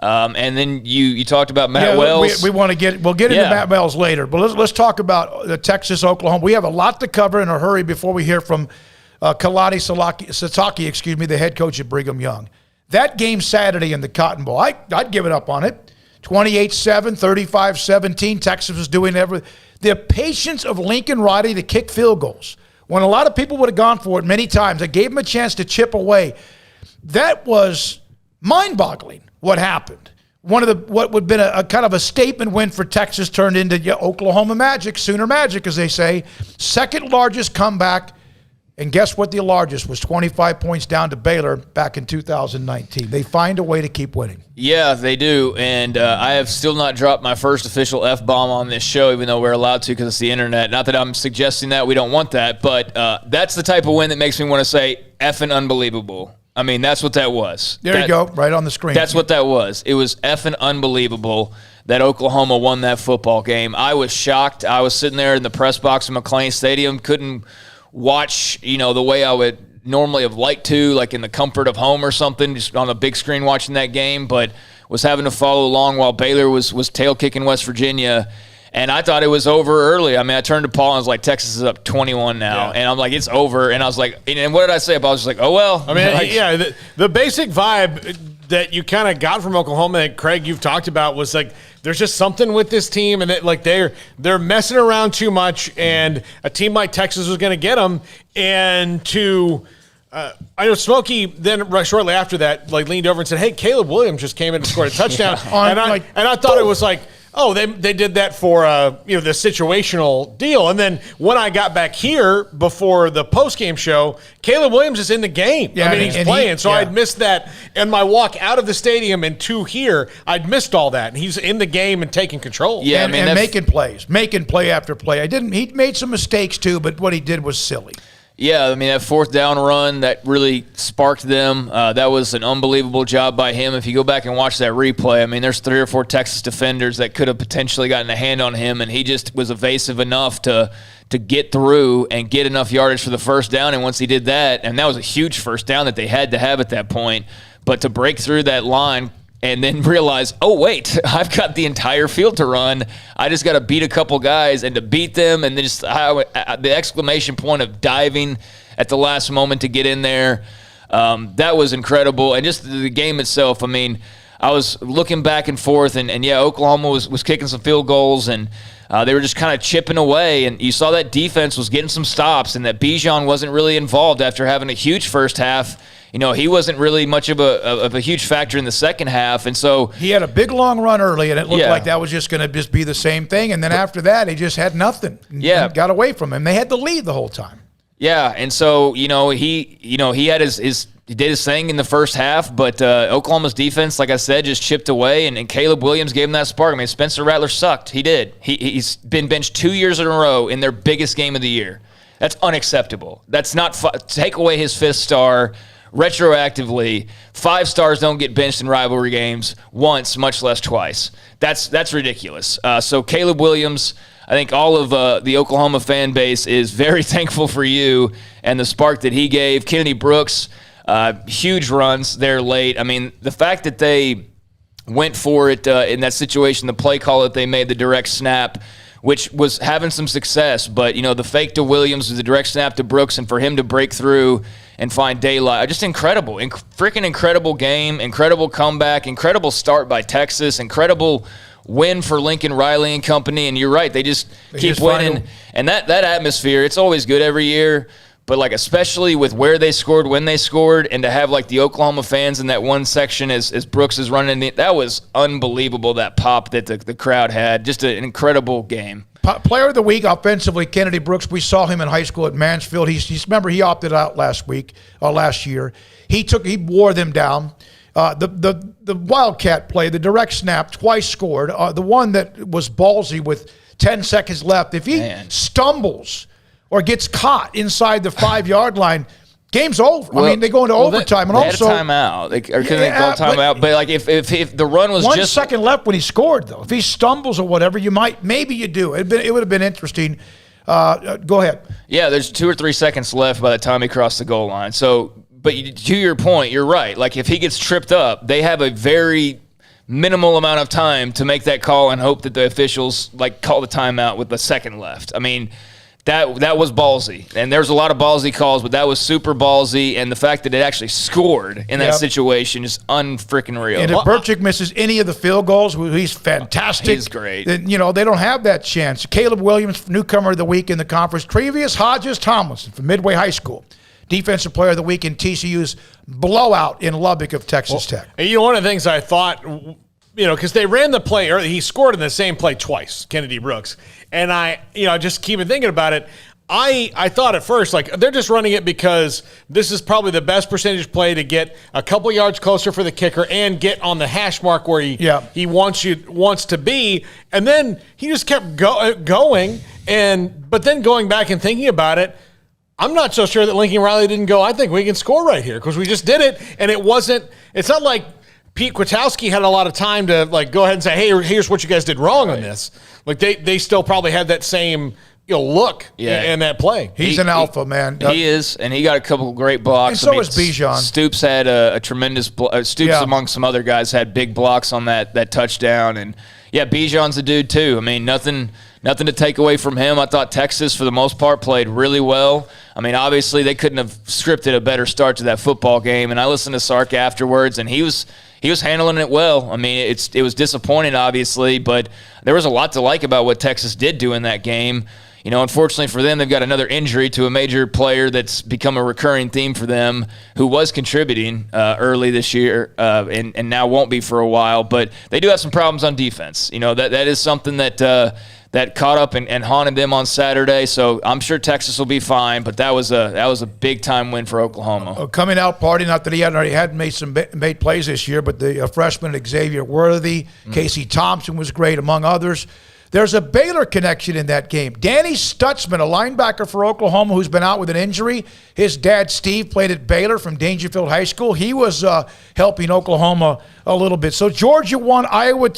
And then you talked about Matt Wells. We'll get into Matt Wells later, but let's talk about the Texas, Oklahoma. We have a lot to cover in a hurry before we hear from Kalani Sasaki, the head coach at Brigham Young. That game Saturday in the Cotton Bowl, I'd give it up on it. 28-7, 35-17. Texas was doing everything. The patience of Lincoln Riley to kick field goals, when a lot of people would have gone for it many times, I gave him a chance to chip away. That was mind-boggling what happened. What would have been a kind of a statement win for Texas turned into Oklahoma Magic, Sooner Magic, as they say. Second largest comeback. And guess what the largest was? 25 points down to Baylor back in 2019. They find a way to keep winning. Yeah, they do. And I have still not dropped my first official F-bomb on this show, even though we're allowed to because it's the internet. Not that I'm suggesting that. We don't want that. But that's the type of win that makes me want to say effing unbelievable. I mean, that's what that was. There you go, right on the screen. That's what that was. It was effing unbelievable that Oklahoma won that football game. I was shocked. I was sitting there in the press box in McLean Stadium, couldn't watch, the way I would normally have liked to, like in the comfort of home or something, just on a big screen watching that game, but was having to follow along while Baylor was tail kicking West Virginia. And I thought it was over early. I mean, I turned to Paul and I was like, Texas is up 21 now. Yeah. And I'm like, it's over. And I was like, and what did I say? I was just like, oh, well. I mean, the basic vibe that you kind of got from Oklahoma that, Craig, you've talked about was like, there's just something with this team, and they're messing around too much, and a team like Texas was going to get them. And I know Smokey then shortly after that leaned over and said, "Hey, Caleb Williams just came in and scored a touchdown," and I thought it was like, oh, they did that for the situational deal. And then when I got back here before the postgame show, Caleb Williams is in the game. Yeah, he's playing. I'd missed that. And my walk out of the stadium and to here, I'd missed all that. And he's in the game and taking control. Yeah, and making plays, making play after play. He made some mistakes too, but what he did was silly. Yeah, I mean, that fourth down run, that really sparked them. That was an unbelievable job by him. If you go back and watch that replay, I mean, there's 3 or 4 Texas defenders that could have potentially gotten a hand on him, and he just was evasive enough to get through and get enough yardage for the first down. And once he did that, and that was a huge first down that they had to have at that point, but to break through that line and then realize, oh, wait, I've got the entire field to run. I just got to beat a couple guys, and to beat them, and then just the exclamation point of diving at the last moment to get in there, that was incredible. And just the game itself, I mean, I was looking back and forth, and Oklahoma was kicking some field goals, and they were just kind of chipping away, and you saw that defense was getting some stops, and that Bijan wasn't really involved after having a huge first half. He wasn't really much of a huge factor in the second half, and so he had a big long run early, and it looked like that was just going to be the same thing. And then after that, he just had nothing. And got away from him. They had the lead the whole time. Yeah, and so he had he did his thing in the first half, but Oklahoma's defense, like I said, just chipped away, and Caleb Williams gave him that spark. I mean, Spencer Rattler sucked. He did. He's been benched 2 years in a row in their biggest game of the year. That's unacceptable. That's not take away his 5th star. Retroactively, 5 stars don't get benched in rivalry games once, much less twice. That's ridiculous. So Caleb Williams, I think all of the Oklahoma fan base is very thankful for you and the spark that he gave. Kennedy Brooks, huge runs there late. I mean, the fact that they went for it in that situation, the play call that they made, the direct snap, which was having some success, but the fake to Williams was the direct snap to Brooks, and for him to break through and find daylight, just incredible, freaking incredible game, incredible comeback, incredible start by Texas, incredible win for Lincoln Riley and company. And you're right, they keep winning, and that atmosphere, it's always good every year. But especially with where they scored, when they scored, and to have the Oklahoma fans in that one section as Brooks is running, that was unbelievable. That pop that the crowd had, just an incredible game. Player of the week offensively, Kennedy Brooks. We saw him in high school at Mansfield. Remember he opted out last year. He wore them down. The Wildcat play, the direct snap, twice scored. The one that was ballsy with 10 seconds left. If he stumbles or gets caught inside the 5-yard line, game's over. Well, I mean, they go into overtime. They had a timeout. They call timeout. But if the run was 1 second left when he scored, though, if he stumbles or whatever, maybe you do. It would have been interesting. Go ahead. Yeah, there's 2 or 3 seconds left by the time he crossed the goal line. So, but to your point, you're right. If he gets tripped up, they have a very minimal amount of time to make that call and hope that the officials call the timeout with the second left. I mean, that was ballsy. And there's a lot of ballsy calls, but that was super ballsy. And the fact that it actually scored in that situation is unfreaking real. And if Burchick misses any of the field goals, he's fantastic. He's great. Then, they don't have that chance. Caleb Williams, newcomer of the week in the conference. Trevius Hodges-Tomlinson from Midway High School, defensive player of the week in TCU's blowout in Lubbock of Texas Tech. One of the things I thought, because they ran the play early, he scored in the same play twice, Kennedy Brooks. And I just keep thinking about it. I thought at first, they're just running it because this is probably the best percentage play to get a couple yards closer for the kicker and get on the hash mark where he wants to be. And then he just kept going. But then going back and thinking about it, I'm not so sure that Lincoln Riley didn't go, I think we can score right here because we just did it. And it's not like Pete Kwiatkowski had a lot of time to go ahead and say, hey, here's what you guys did wrong on this. They still probably had that same look in that play. He's an alpha, man. He is, and he got a couple of great blocks. And so is Bijan. Stoops had a tremendous Stoops among some other guys had big blocks on that touchdown. And, Bijan's a dude too. I mean, nothing to take away from him. I thought Texas, for the most part, played really well. I mean, obviously, they couldn't have scripted a better start to that football game. And I listened to Sark afterwards, and he was handling it well. I mean, it was disappointing, obviously, but there was a lot to like about what Texas did do in that game. Unfortunately for them, they've got another injury to a major player that's become a recurring theme for them, who was contributing early this year and now won't be for a while. But they do have some problems on defense. That is something that caught up and haunted them on Saturday. So I'm sure Texas will be fine, but that was a big-time win for Oklahoma. A coming out party, not that he hadn't made plays this year, but the freshman Xavier Worthy, Casey Thompson was great, among others. There's a Baylor connection in that game. Danny Stutzman, a linebacker for Oklahoma who's been out with an injury. His dad, Steve, played at Baylor from Dangerfield High School. He was helping Oklahoma a little bit. So Georgia won, Iowa